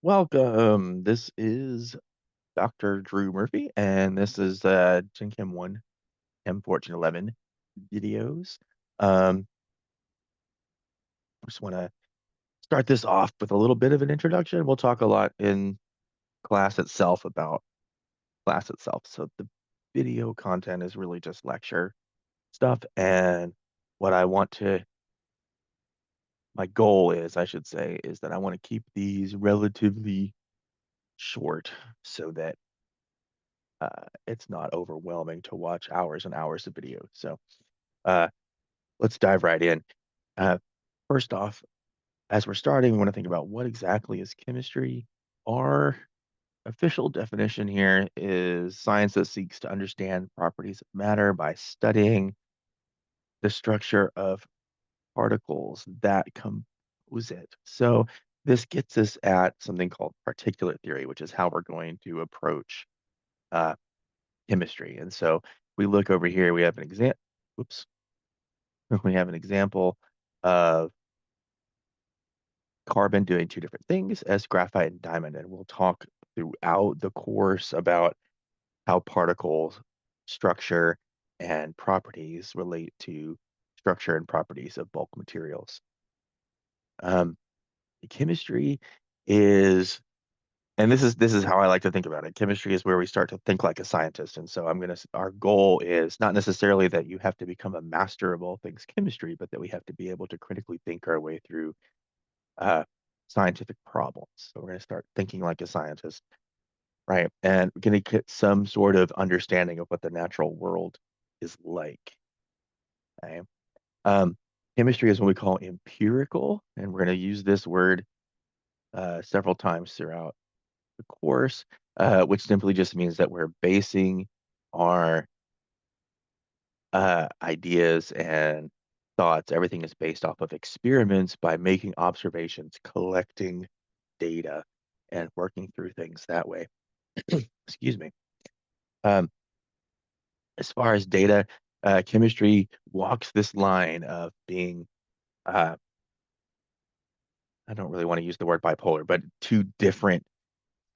Welcome. This is Dr. Drew Murphy, and this is Chem 1 M1411 videos. I just want to start this off with a little bit of an introduction. We'll talk a lot in class itself about class itself. So the video content is really just lecture stuff, and what I want to, my goal is, I should say, is that I want to keep these relatively short so that it's not overwhelming to watch hours and hours of video. So uh, let's dive right in. Uh, First off, as we're starting, we want to think about what exactly is chemistry. Our official definition here is science that seeks to understand properties of matter by studying the structure of particles that compose it. So this gets us at something called particulate theory, which is how we're going to approach uh, chemistry. And so we look over here, we have an example. Whoops. We have an example of carbon doing two different things as graphite and diamond. And we'll talk throughout the course about how particle structure and properties relate to structure and properties of bulk materials. Um, Chemistry is, and this is how I like to think about it. Chemistry is where we start to think like a scientist. And so our goal is not necessarily that you have to become a master of all things chemistry, but that we have to be able to critically think our way through uh, scientific problems. So we're going to start thinking like a scientist, right? And we're going to get some sort of understanding of what the natural world is like. Okay? Um, Chemistry is what we call empirical, and we're going to use this word several times throughout the course, which simply just means that we're basing our ideas and thoughts. Everything is based off of experiments by making observations, collecting data, and working through things that way. Excuse me. Um, as far as data, chemistry walks this line of being, uh, I don't really want to use the word bipolar, but two different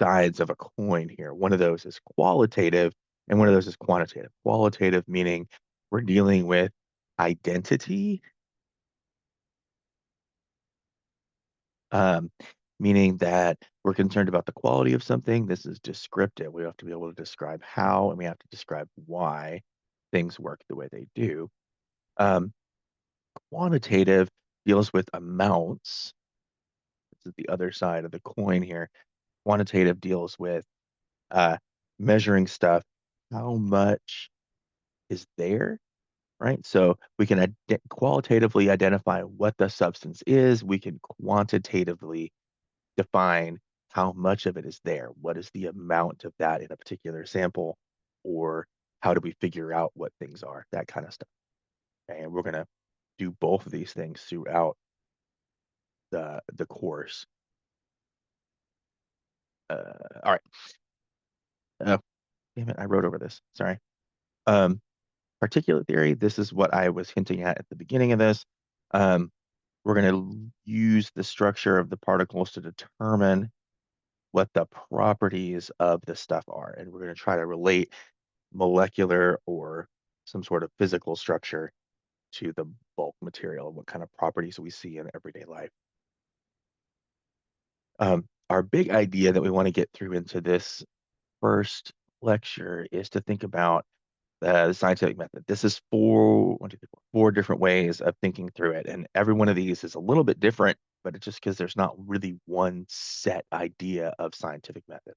sides of a coin here. One of those is qualitative, and one of those is quantitative. Qualitative meaning we're dealing with identity, um, meaning that we're concerned about the quality of something. This is descriptive. We have to be able to describe how, and we have to describe why things work the way they do. Um, Quantitative deals with amounts. This is the other side of the coin here. Quantitative deals with uh, measuring stuff. How much is there, right? So we can qualitatively identify what the substance is. We can quantitatively define how much of it is there. What is the amount of that in a particular sample? Or how do we figure out what things are? That kind of stuff. Okay? And we're going to do both of these things throughout the course. All right. Oh, damn it. I wrote over this. Sorry. Um, Particulate theory, this is what I was hinting at the beginning of this. Um, we're going to use the structure of the particles to determine what the properties of the stuff are. And we're going to try to relate molecular or some sort of physical structure to the bulk material, what kind of properties we see in everyday life. Our big idea that we want to get through into this first lecture is to think about the scientific method. This is one, two, three, four different ways of thinking through it. And every one of these is a little bit different, but it's just because there's not really one set idea of scientific method.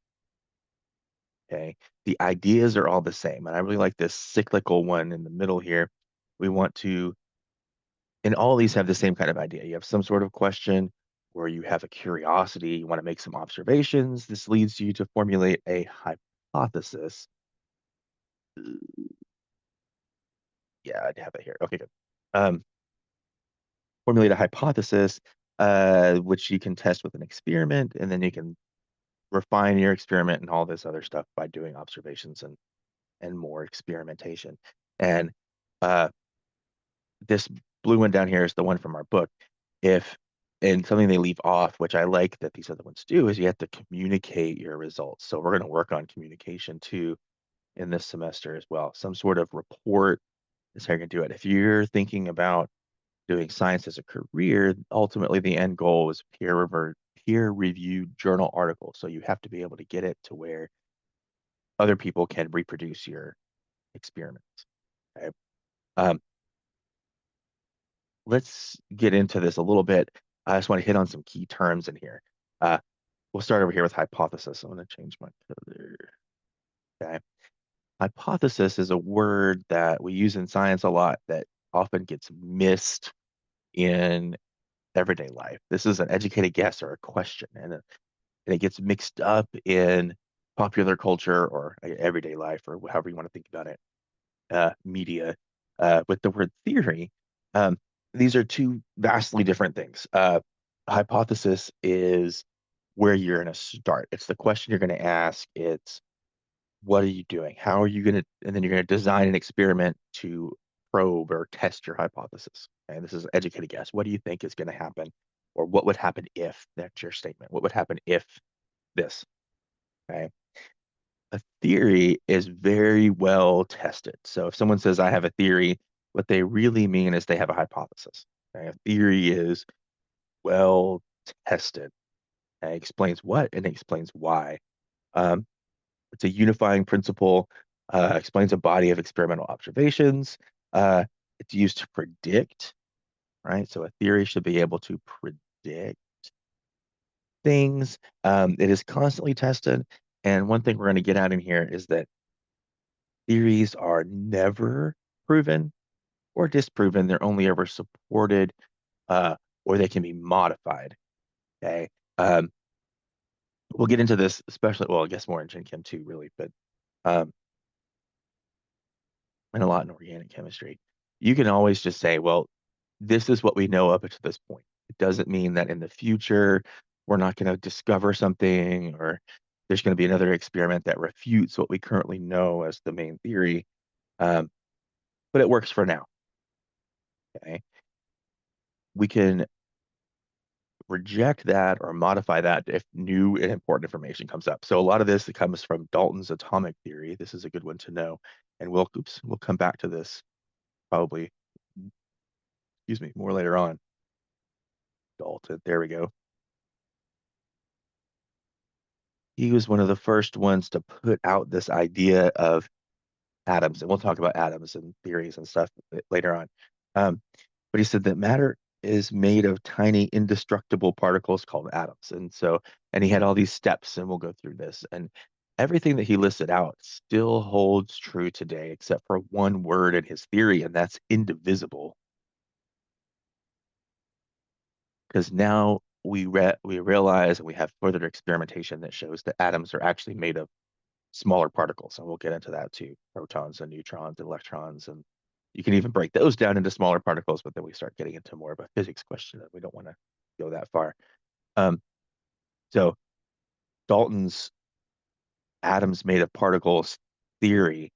Okay. The ideas are all the same. And I really like this cyclical one in the middle here. We want to, and all these have the same kind of idea. You have some sort of question or you have a curiosity, you want to make some observations. This leads you to formulate a hypothesis. Yeah, I'd have it here. Okay, good. Um, Formulate a hypothesis, which you can test with an experiment, and then you can refine your experiment and all this other stuff by doing observations and more experimentation. And uh, this blue one down here is the one from our book. If And something they leave off, which I like that these other ones do, is you have to communicate your results. So we're going to work on communication too in this semester as well. Some sort of report is how you're going to do it. If you're thinking about doing science as a career, ultimately the end goal is peer-reviewed journal article. So you have to be able to get it to where other people can reproduce your experiments. Okay? Um, let's get into this a little bit. I just want to hit on some key terms in here. Uh, we'll start over here with hypothesis. I'm going to change my color. Okay. Hypothesis is a word that we use in science a lot that often gets missed in everyday life. This is an educated guess or a question, and it gets mixed up in popular culture or everyday life or however you want to think about it, media, with the word theory. Um, these are two vastly different things. Hypothesis is where you're going to start. It's the question you're going to ask. It's what are you doing? How are you going to, and then you're going to design an experiment to probe or test your hypothesis. And this is an educated guess. What do you think is going to happen? Or what would happen if that's your statement? What would happen if this? Okay. A theory is very well tested. So if someone says, I have a theory, what they really mean is they have a hypothesis. Okay? A theory is well tested. It explains what and it explains why. Um, it's a unifying principle, explains a body of experimental observations. It's used to predict, right? So a theory should be able to predict things. It is constantly tested. And one thing we're going to get at in here is that theories are never proven or disproven. They're only ever supported, uh, or they can be modified. Okay. Um, we'll get into this, especially, well, I guess more in Gen Chem too, really, but um, and a lot in organic chemistry. You can always just say, well, this is what we know up to this point. It doesn't mean that in the future we're not going to discover something or there's going to be another experiment that refutes what we currently know as the main theory. Um, but it works for now. Okay. We can reject that or modify that if new and important information comes up. So a lot of this comes from Dalton's atomic theory. This is a good one to know. And we'll come back to this probably, excuse me, more later on. Dalton, there we go. He was one of the first ones to put out this idea of atoms, and we'll talk about atoms and theories and stuff later on. Um, but he said that matter is made of tiny indestructible particles called atoms. And he had all these steps, and we'll go through this. And everything that he listed out still holds true today, except for one word in his theory, and that's indivisible. Because now we realize and we have further experimentation that shows that atoms are actually made of smaller particles, and we'll get into that too, protons and neutrons and electrons, and you can even break those down into smaller particles, but then we start getting into more of a physics question, and we don't want to go that far. Um, so Dalton's atoms made of particles theory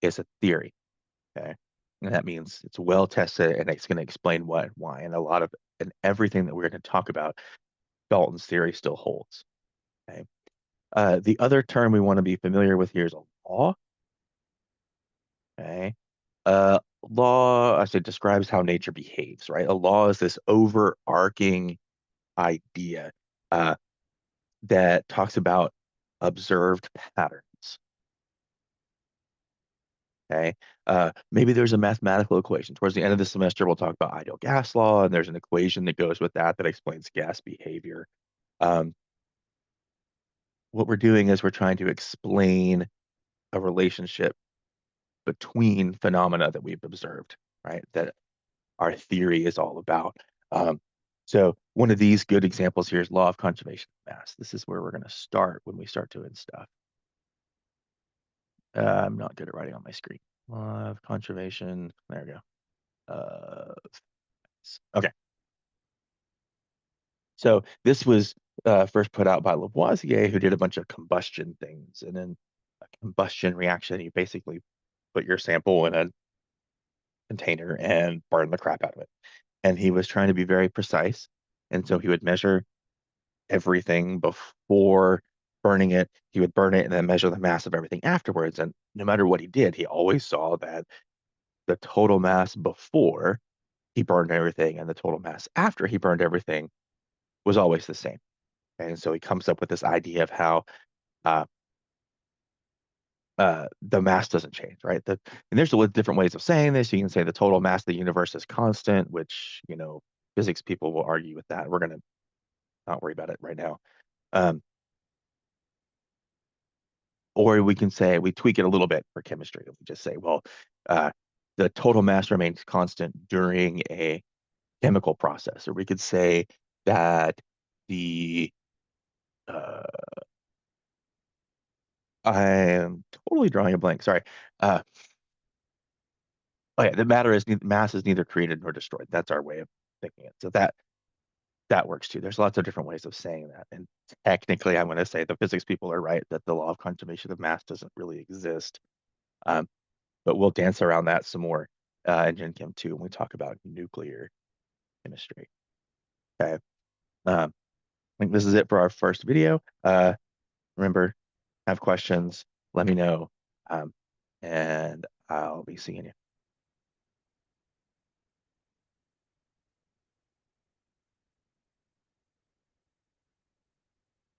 is a theory, okay? And that means it's well tested, and it's going to explain what and why, and and everything that we're going to talk about, Dalton's theory still holds, okay? The other term we want to be familiar with here is a law, okay? Law, I say, describes how nature behaves, right? A law is this overarching idea uh, that talks about observed patterns. Okay. Maybe there's a mathematical equation. Towards the end of the semester, we'll talk about ideal gas law, and there's an equation that goes with that that explains gas behavior. Um, what we're doing is we're trying to explain a relationship between phenomena that we've observed, right? That our theory is all about. Um, so one of these good examples here is law of conservation of mass. This is where we're going to start when we start doing stuff. I'm not good at writing on my screen. Law of conservation. There we go. Okay. So this was first put out by Lavoisier, who did a bunch of combustion things. And then a combustion reaction, you basically put your sample in a container and burn the crap out of it. And he was trying to be very precise. And so he would measure everything before burning it. He would burn it and then measure the mass of everything afterwards. And no matter what he did, he always saw that the total mass before he burned everything and the total mass after he burned everything was always the same. And so he comes up with this idea of how uh, the mass doesn't change, right? And there's different ways of saying this. You can say the total mass of the universe is constant, which, physics people will argue with that. We're going to not worry about it right now. Um, or we can say, we tweak it a little bit for chemistry. We just say, well, uh, the total mass remains constant during a chemical process. Or we could say that the, uh, I am totally drawing a blank. Sorry. Uh, oh yeah, the mass is neither created nor destroyed. That's our way of thinking it. So that works too. There's lots of different ways of saying that. And technically, I'm going to say the physics people are right that the law of conservation of mass doesn't really exist. Um, but we'll dance around that some more in Gen Chem 2 when we talk about nuclear chemistry. Okay. I think this is it for our first video. Remember, have questions, let me know, and I'll be seeing you.